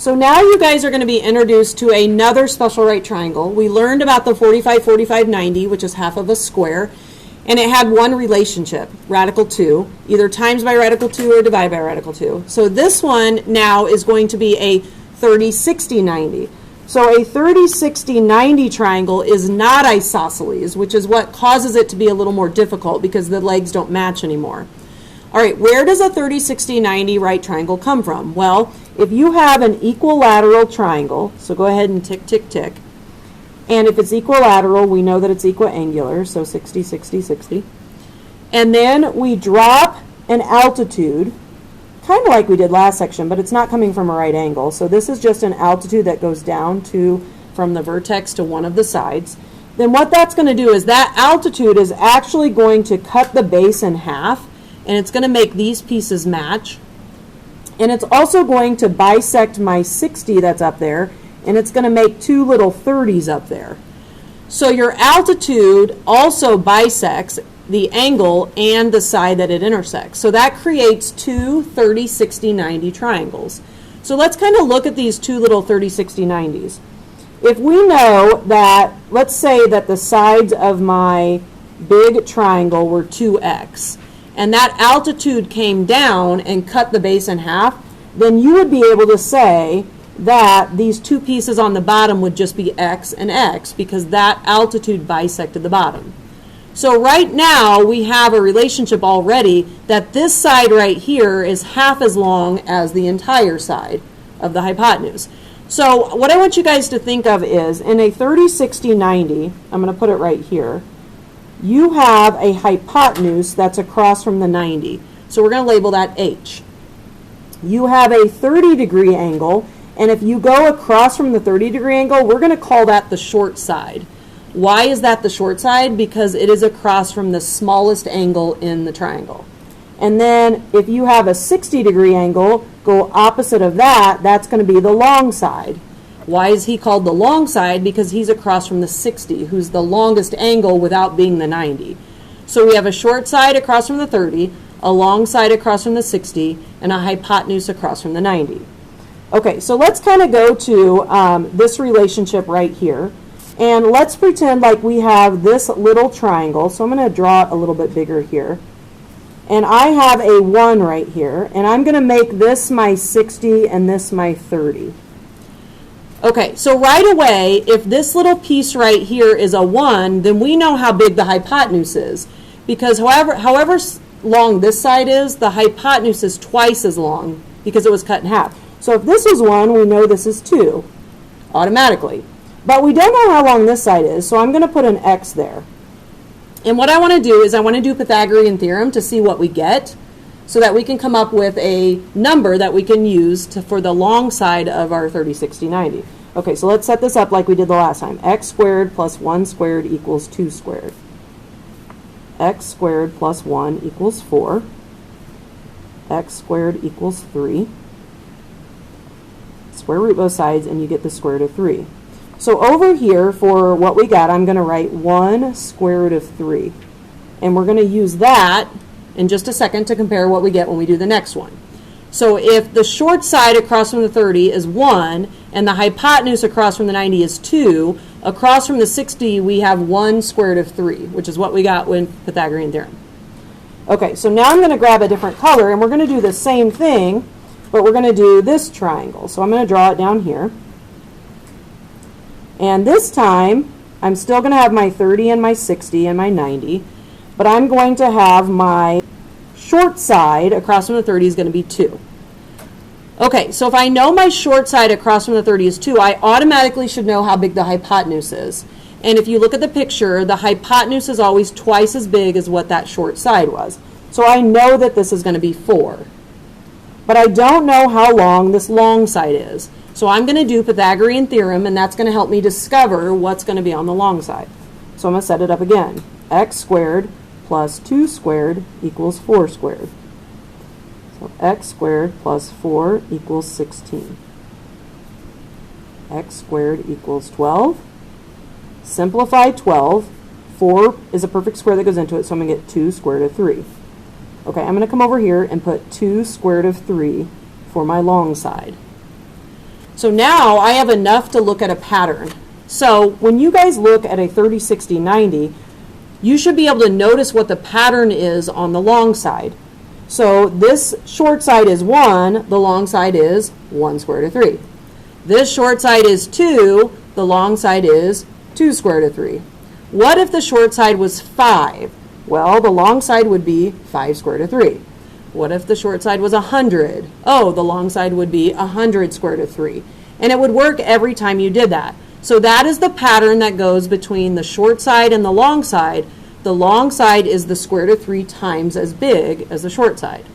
So now you guys are going to be introduced to another special right triangle. We learned about the 45, 45, 90, which is half of a square, and it had one relationship, radical 2, either times by radical 2 or divide by radical 2. So this one now is going to be a 30, 60, 90. So a 30, 60, 90 triangle is not isosceles, which is what causes it to be a little more difficult because the legs don't match anymore. All right, where does a 30, 60, 90 right triangle come from? Well, if you have an equilateral triangle, so go ahead and tick, tick, tick. And if it's equilateral, we know that it's equiangular, so 60, 60, 60. And then we drop an altitude, kind of like we did last section, but it's not coming from a right angle. So this is just an altitude that goes down from the vertex to one of the sides. Then what that's going to do is that altitude is actually going to cut the base in half, and it's going to make these pieces match. And it's also going to bisect my 60 that's up there, and it's going to make two little 30s up there. So your altitude also bisects the angle and the side that it intersects. So that creates two 30, 60, 90 triangles. So let's kind of look at these two little 30, 60, 90s. If we know that, let's say that the sides of my big triangle were 2x, and that altitude came down and cut the base in half, then you would be able to say that these two pieces on the bottom would just be x and x because that altitude bisected the bottom. So right now we have a relationship already that this side right here is half as long as the entire side of the hypotenuse. So what I want you guys to think of is in a 30, 60, 90, I'm going to put it right here, you have a hypotenuse that's across from the 90. So we're going to label that H. You have a 30-degree angle, and if you go across from the 30-degree angle, we're going to call that the short side. Why is that the short side? Because it is across from the smallest angle in the triangle. And then if you have a 60-degree angle, go opposite of that, that's going to be the long side. Why is he called the long side? Because he's across from the 60, who's the longest angle without being the 90. So we have a short side across from the 30, a long side across from the 60, and a hypotenuse across from the 90. Okay, so let's kind of go to this relationship right here. And let's pretend like we have this little triangle. So I'm going to draw it a little bit bigger here. And I have a 1 right here. And I'm going to make this my 60 and this my 30. Okay, so right away, if this little piece right here is a 1, then we know how big the hypotenuse is. Because however long this side is, the hypotenuse is twice as long because it was cut in half. So if this is 1, we know this is 2 automatically. But we don't know how long this side is, so I'm going to put an x there. And what I want to do is I want to do Pythagorean theorem to see what we get so that we can come up with a number that we can use for the long side of our 30, 60, 90. Okay, so let's set this up like we did the last time. X squared plus 1 squared equals 2 squared. X squared plus 1 equals 4. X squared equals 3. Square root both sides and you get the square root of 3. So over here for what we got, I'm going to write 1 square root of 3. And we're going to use that in just a second to compare what we get when we do the next one. So if the short side across from the 30 is 1 and the hypotenuse across from the 90 is 2, across from the 60 we have 1 square root of 3, which is what we got with Pythagorean theorem. Okay, so now I'm going to grab a different color and we're going to do the same thing, but we're going to do this triangle. So I'm going to draw it down here. And this time, I'm still going to have my 30 and my 60 and my 90, but I'm going to have my short side across from the 30 is going to be 2. Okay, so if I know my short side across from the 30 is 2, I automatically should know how big the hypotenuse is. And if you look at the picture, the hypotenuse is always twice as big as what that short side was. So I know that this is going to be 4. But I don't know how long this long side is. So I'm going to do Pythagorean theorem, and that's going to help me discover what's going to be on the long side. So I'm going to set it up again. X squared plus 2 squared equals 4 squared. So x squared plus 4 equals 16. X squared equals 12. Simplify 12. 4 is a perfect square that goes into it, so I'm going to get 2 square root of 3. Okay, I'm going to come over here and put 2 square root of 3 for my long side. So now I have enough to look at a pattern. So when you guys look at a 30, 60, 90, you should be able to notice what the pattern is on the long side. So this short side is 1, the long side is 1 square root of 3. This short side is 2, the long side is 2 square root of 3. What if the short side was 5? Well, the long side would be 5 square root of 3. What if the short side was 100? Oh, the long side would be 100 square root of 3. And it would work every time you did that. So that is the pattern that goes between the short side and the long side. The long side is the square root of 3 times as big as the short side.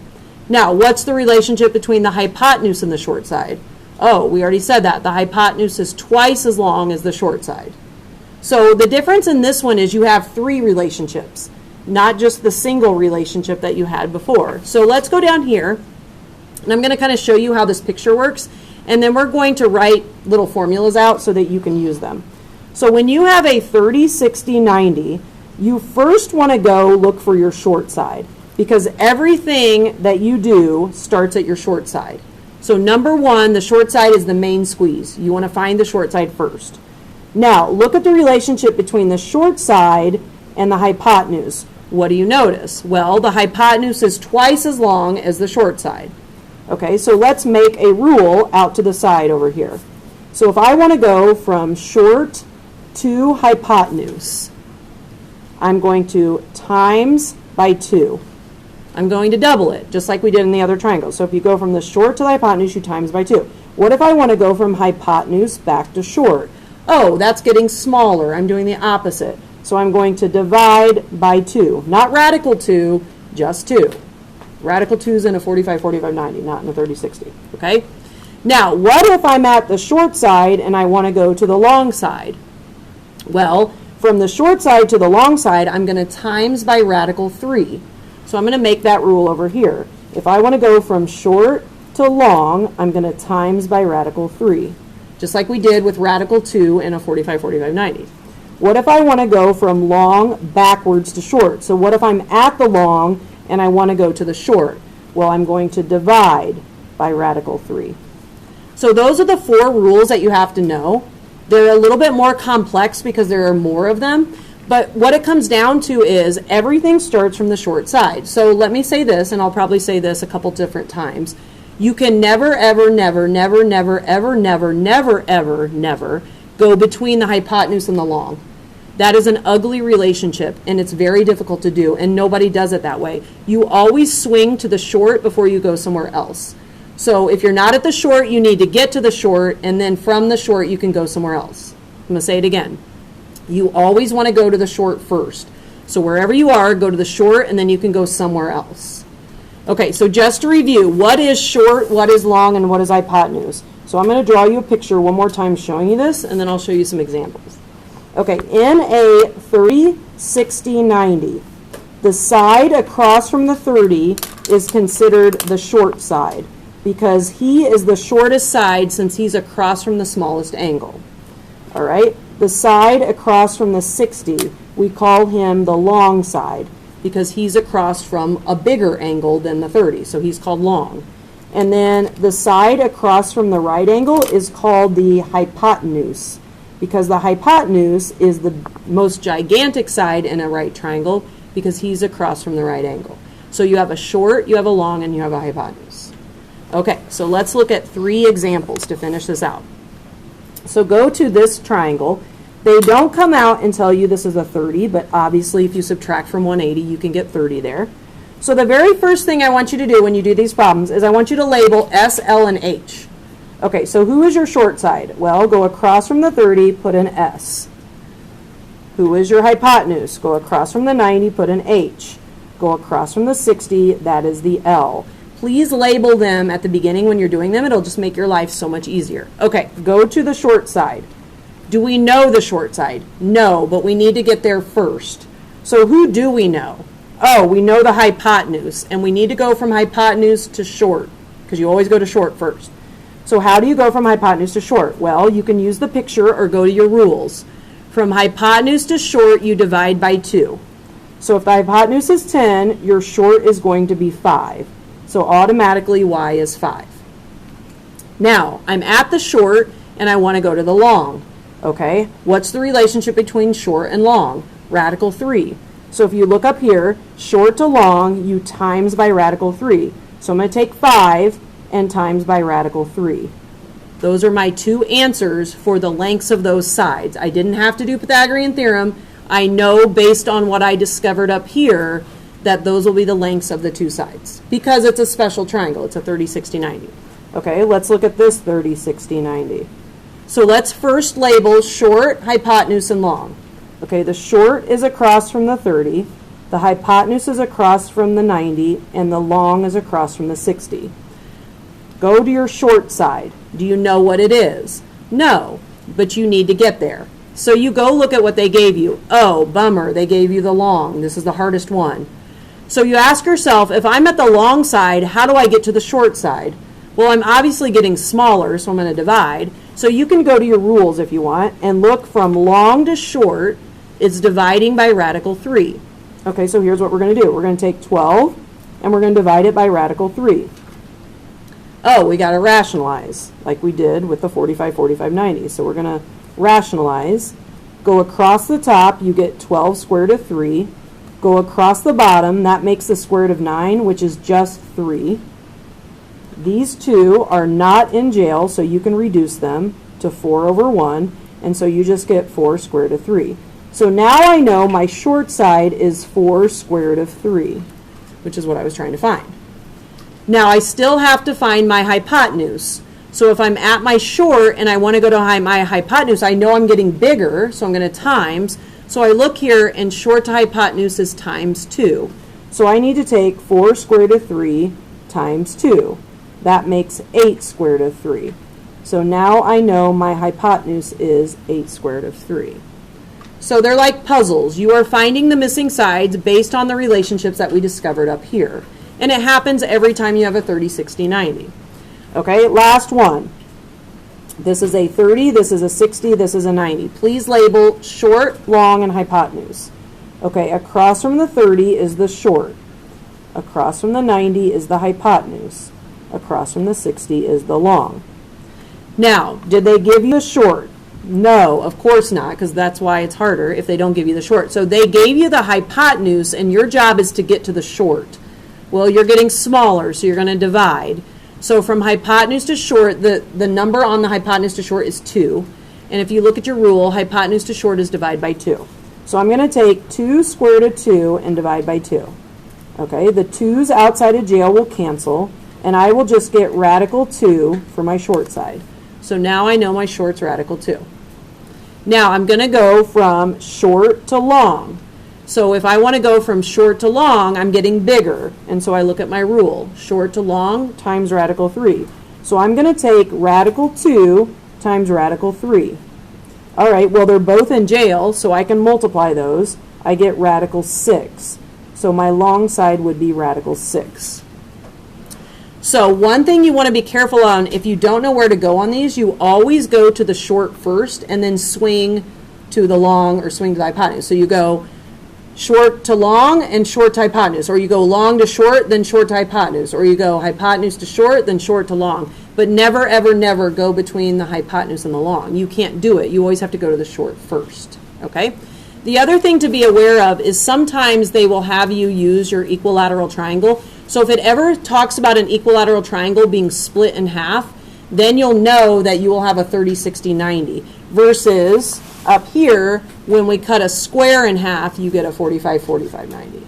Now, what's the relationship between the hypotenuse and the short side? Oh, we already said that. The hypotenuse is twice as long as the short side. So the difference in this one is you have 3 relationships, not just the single relationship that you had before. So let's go down here, and I'm going to kind of show you how this picture works, and then we're going to write little formulas out so that you can use them. So when you have a 30, 60, 90, you first want to go look for your short side, because everything that you do starts at your short side. So number 1, the short side is the main squeeze. You want to find the short side first. Now, look at the relationship between the short side and the hypotenuse. What do you notice? Well, the hypotenuse is twice as long as the short side. Okay, so let's make a rule out to the side over here. So if I want to go from short to hypotenuse, I'm going to times by 2. I'm going to double it, just like we did in the other triangle. So if you go from the short to the hypotenuse, you times by 2. What if I want to go from hypotenuse back to short? Oh, that's getting smaller. I'm doing the opposite. So I'm going to divide by 2. Not radical 2, just 2. Radical 2 is in a 45, 45, 90, not in a 30, 60. Okay? Now, what if I'm at the short side and I want to go to the long side? Well, from the short side to the long side, I'm going to times by radical 3. So I'm going to make that rule over here. If I want to go from short to long, I'm going to times by radical 3. Just like we did with radical 2 in a 45, 45, 90. What if I want to go from long backwards to short? So what if I'm at the long and I want to go to the short? Well, I'm going to divide by radical 3. So those are the 4 rules that you have to know. They're a little bit more complex because there are more of them. But what it comes down to is everything starts from the short side. So let me say this, and I'll probably say this a couple different times. You can never, ever, never, never, never, ever, never, never, ever, never go between the hypotenuse and the long. That is an ugly relationship, and it's very difficult to do, and nobody does it that way. You always swing to the short before you go somewhere else. So if you're not at the short, you need to get to the short, and then from the short, you can go somewhere else. I'm going to say it again. You always want to go to the short first. So wherever you are, go to the short, and then you can go somewhere else. Okay, so just to review, what is short, what is long, and what is hypotenuse? So I'm going to draw you a picture one more time showing you this, and then I'll show you some examples. Okay, in a 30, 60, 90, the side across from the 30 is considered the short side because he is the shortest side since he's across from the smallest angle. All right, the side across from the 60, we call him the long side because he's across from a bigger angle than the 30, so he's called long. And then the side across from the right angle is called the hypotenuse because the hypotenuse is the most gigantic side in a right triangle because he's across from the right angle. So you have a short, you have a long, and you have a hypotenuse. Okay, so let's look at 3 examples to finish this out. So go to this triangle. They don't come out and tell you this is a 30, but obviously if you subtract from 180, you can get 30 there. So the very first thing I want you to do when you do these problems is I want you to label S, L, and H. Okay, so who is your short side? Well, go across from the 30, put an S. Who is your hypotenuse? Go across from the 90, put an H. Go across from the 60, that is the L. Please label them at the beginning when you're doing them. It'll just make your life so much easier. Okay, go to the short side. Do we know the short side? No, but we need to get there first. So who do we know? Oh, we know the hypotenuse, and we need to go from hypotenuse to short, because you always go to short first. So how do you go from hypotenuse to short? Well, you can use the picture or go to your rules. From hypotenuse to short, you divide by 2. So if the hypotenuse is 10, your short is going to be 5. So automatically y is 5. Now, I'm at the short and I want to go to the long. Okay, what's the relationship between short and long? Radical 3. So if you look up here, short to long, you times by radical 3. So I'm going to take 5 and times by radical 3. Those are my two answers for the lengths of those sides. I didn't have to do Pythagorean theorem. I know based on what I discovered up here that those will be the lengths of the two sides because it's a special triangle. It's a 30, 60, 90. Okay, let's look at this 30, 60, 90. So let's first label short, hypotenuse, and long. Okay, the short is across from the 30, the hypotenuse is across from the 90, and the long is across from the 60. Go to your short side. Do you know what it is? No, but you need to get there. So you go look at what they gave you. Oh, bummer, they gave you the long. This is the hardest one. So you ask yourself, if I'm at the long side, how do I get to the short side? Well, I'm obviously getting smaller, so I'm going to divide. So you can go to your rules if you want and look from long to short. It's dividing by radical 3. Okay, so here's what we're going to do. We're going to take 12 and we're going to divide it by radical 3. Oh, we got to rationalize like we did with the 45, 45, 90. So we're going to rationalize. Go across the top, you get 12 square root of 3. Go across the bottom, that makes the square root of 9, which is just 3. These two are not in jail, so you can reduce them to 4 over 1, and so you just get 4 square root of 3. So now I know my short side is 4 square root of 3, which is what I was trying to find. Now I still have to find my hypotenuse. So if I'm at my short and I want to go to my hypotenuse, I know I'm getting bigger, so I'm going to times. So I look here, and short to hypotenuse is times 2. So I need to take 4 square root of 3 times 2. That makes 8 square root of 3. So now I know my hypotenuse is 8 square root of 3. So they're like puzzles. You are finding the missing sides based on the relationships that we discovered up here. And it happens every time you have a 30, 60, 90. Okay, last one. This is a 30, this is a 60, this is a 90. Please label short, long, and hypotenuse. Okay, across from the 30 is the short. Across from the 90 is the hypotenuse. Across from the 60 is the long. Now, did they give you the short? No, of course not, because that's why it's harder if they don't give you the short. So they gave you the hypotenuse, and your job is to get to the short. Well, you're getting smaller, so you're going to divide. So from hypotenuse to short, the number on the hypotenuse to short is 2. And if you look at your rule, hypotenuse to short is divide by 2. So I'm going to take 2 square root of 2 and divide by 2. Okay, the 2's outside of jail will cancel, and I will just get radical 2 for my short side. So now I know my short's radical 2. Now I'm going to go from short to long. So if I want to go from short to long, I'm getting bigger. And so I look at my rule. Short to long times radical 3. So I'm going to take radical 2 times radical 3. All right, well, they're both in jail, so I can multiply those. I get radical 6. So my long side would be radical 6. So one thing you want to be careful on, if you don't know where to go on these, you always go to the short first and then swing to the long or swing to the hypotenuse. So you go short to long and short to hypotenuse, or you go long to short, then short to hypotenuse, or you go hypotenuse to short, then short to long. But never, ever, never go between the hypotenuse and the long. You can't do it. You always have to go to the short first, okay? The other thing to be aware of is sometimes they will have you use your equilateral triangle. So if it ever talks about an equilateral triangle being split in half, then you'll know that you will have a 30, 60, 90. Versus up here, when we cut a square in half, you get a 45, 45, 90.